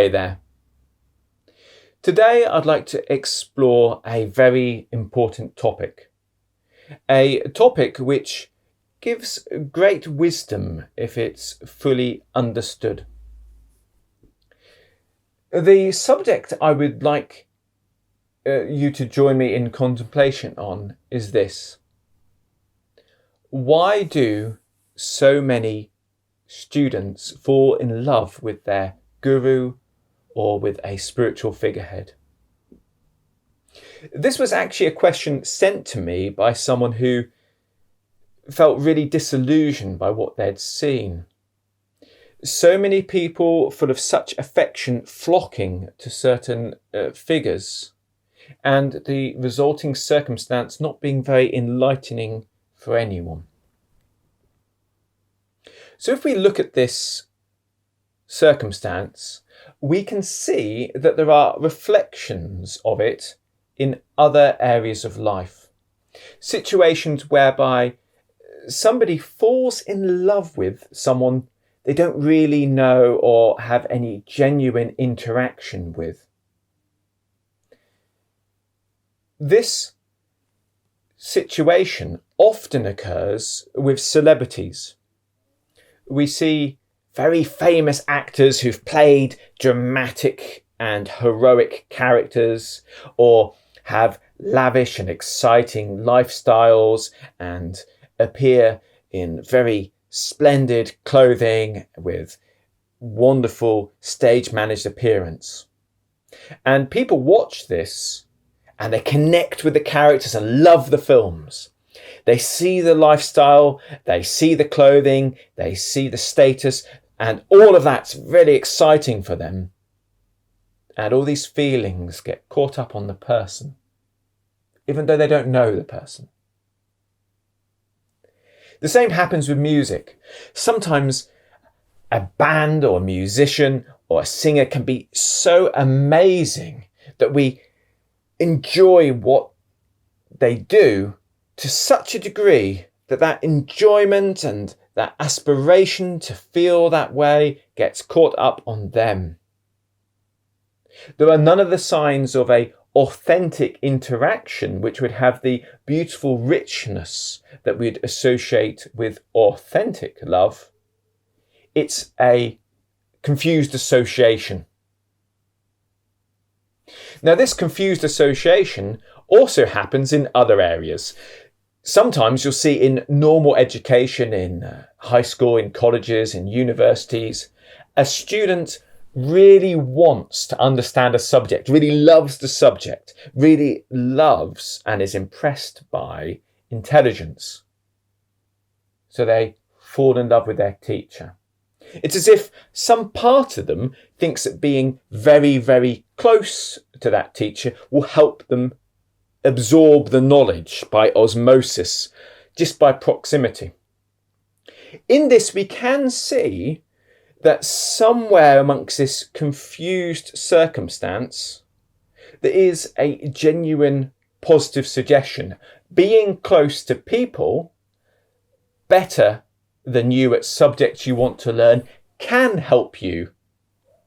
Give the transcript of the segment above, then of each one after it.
Hey there. Today I'd like to explore a very important topic. A topic which gives great wisdom if it's fully understood. The subject I would like you to join me in contemplation on is this. Why do so many students fall in love with their guru or with a spiritual figurehead? This was actually a question sent to me by someone who felt really disillusioned by what they'd seen. So many people full of such affection flocking to certain figures, and the resulting circumstance not being very enlightening for anyone. So if we look at this circumstance, we can see that there are reflections of it in other areas of life. Situations whereby somebody falls in love with someone they don't really know or have any genuine interaction with. This situation often occurs with celebrities. We see very famous actors who've played dramatic and heroic characters, or have lavish and exciting lifestyles and appear in very splendid clothing with wonderful stage managed appearance. And people watch this and they connect with the characters and love the films. They see the lifestyle, they see the clothing, they see the status, and all of that's really exciting for them. And all these feelings get caught up on the person, even though they don't know the person. The same happens with music. Sometimes a band or a musician or a singer can be so amazing that we enjoy what they do to such a degree that that enjoyment and that aspiration to feel that way gets caught up on them. There are none of the signs of an authentic interaction which would have the beautiful richness that we'd associate with authentic love. It's a confused association. Now, this confused association also happens in other areas. Sometimes you'll see in normal education, in high school, in colleges, in universities, a student really wants to understand a subject, really loves the subject, really loves and is impressed by intelligence. So they fall in love with their teacher. It's as if some part of them thinks that being very, very close to that teacher will help them absorb the knowledge by osmosis, just by proximity. In this, we can see that somewhere amongst this confused circumstance, there is a genuine positive suggestion. Being close to people better than you at subjects you want to learn can help you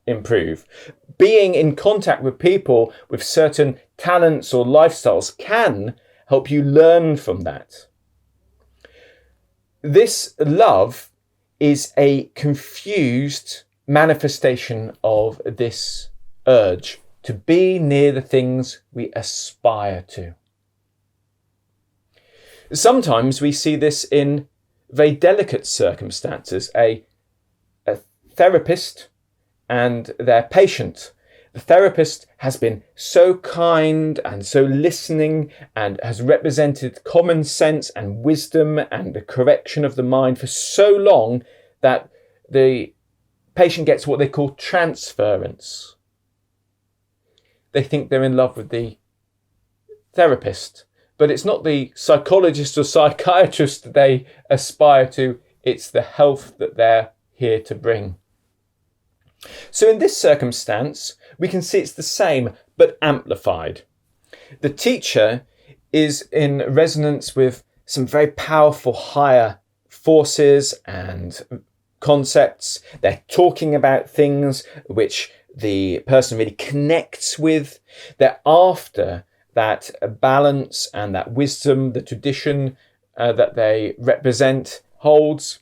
improve. Being in contact with people with certain talents or lifestyles can help you learn from that. This love is a confused manifestation of this urge to be near the things we aspire to. Sometimes we see this in very delicate circumstances. A therapist and their patient. The therapist has been so kind and so listening and has represented common sense and wisdom and the correction of the mind for so long that the patient gets what they call transference. They think they're in love with the therapist, but it's not the psychologist or psychiatrist that they aspire to, it's the health that they're here to bring. So in this circumstance, we can see it's the same, but amplified. The teacher is in resonance with some very powerful higher forces and concepts. They're talking about things which the person really connects with. They're after that balance and that wisdom, the tradition that they represent holds.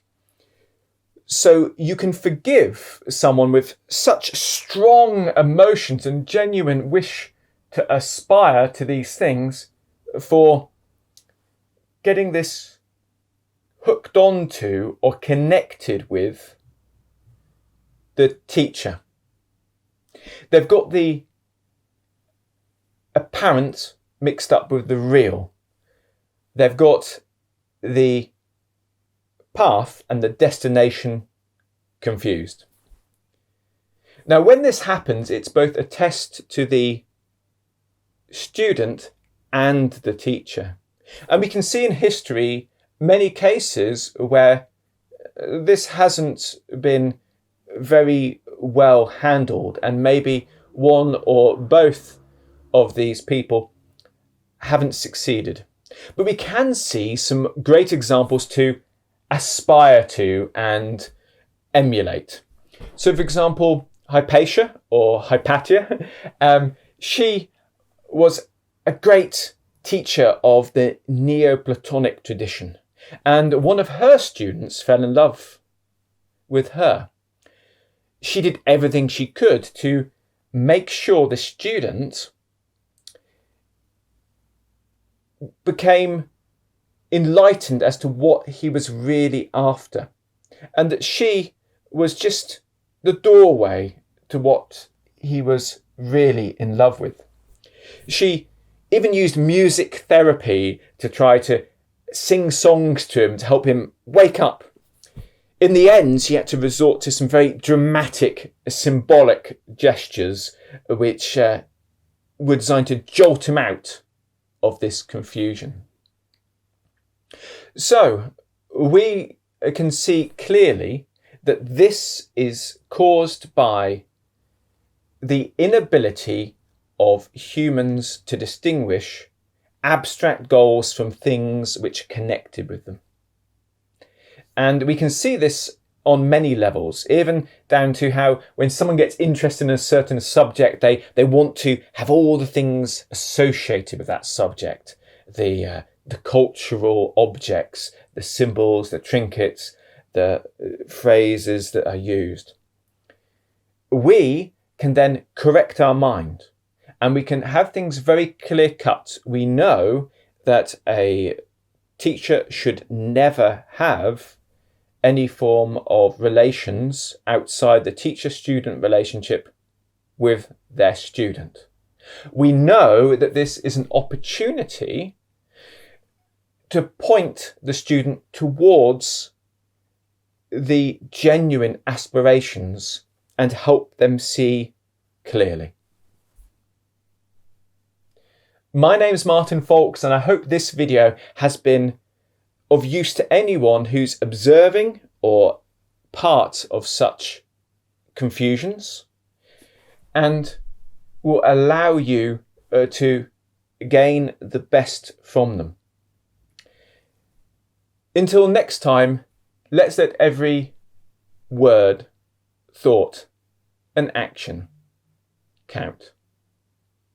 So you can forgive someone with such strong emotions and genuine wish to aspire to these things for getting this hooked onto or connected with the teacher. They've got the apparent mixed up with the real. They've got the path and the destination confused. Now, when this happens, it's both a test to the student and the teacher. And we can see in history many cases where this hasn't been very well handled, and maybe one or both of these people haven't succeeded. But we can see some great examples to aspire to and emulate. So, for example, Hypatia or Hypatia, she was a great teacher of the Neoplatonic tradition, and one of her students fell in love with her. She did everything she could to make sure the student became enlightened as to what he was really after, and that she was just the doorway to what he was really in love with. She even used music therapy to try to sing songs to him to help him wake up. In the end, she had to resort to some very dramatic, symbolic gestures which were designed to jolt him out of this confusion. So we can see clearly that this is caused by the inability of humans to distinguish abstract goals from things which are connected with them. And we can see this on many levels, even down to how when someone gets interested in a certain subject, they want to have all the things associated with that subject, the cultural objects, the symbols, the trinkets, the phrases that are used. We can then correct our mind, and we can have things very clear cut. We know that a teacher should never have any form of relations outside the teacher-student relationship with their student. We know that this is an opportunity to point the student towards the genuine aspirations and help them see clearly. My name's Martin Faulks, and I hope this video has been of use to anyone who's observing or part of such confusions, and will allow you to gain the best from them. Until next time, let's let every word, thought, and action count.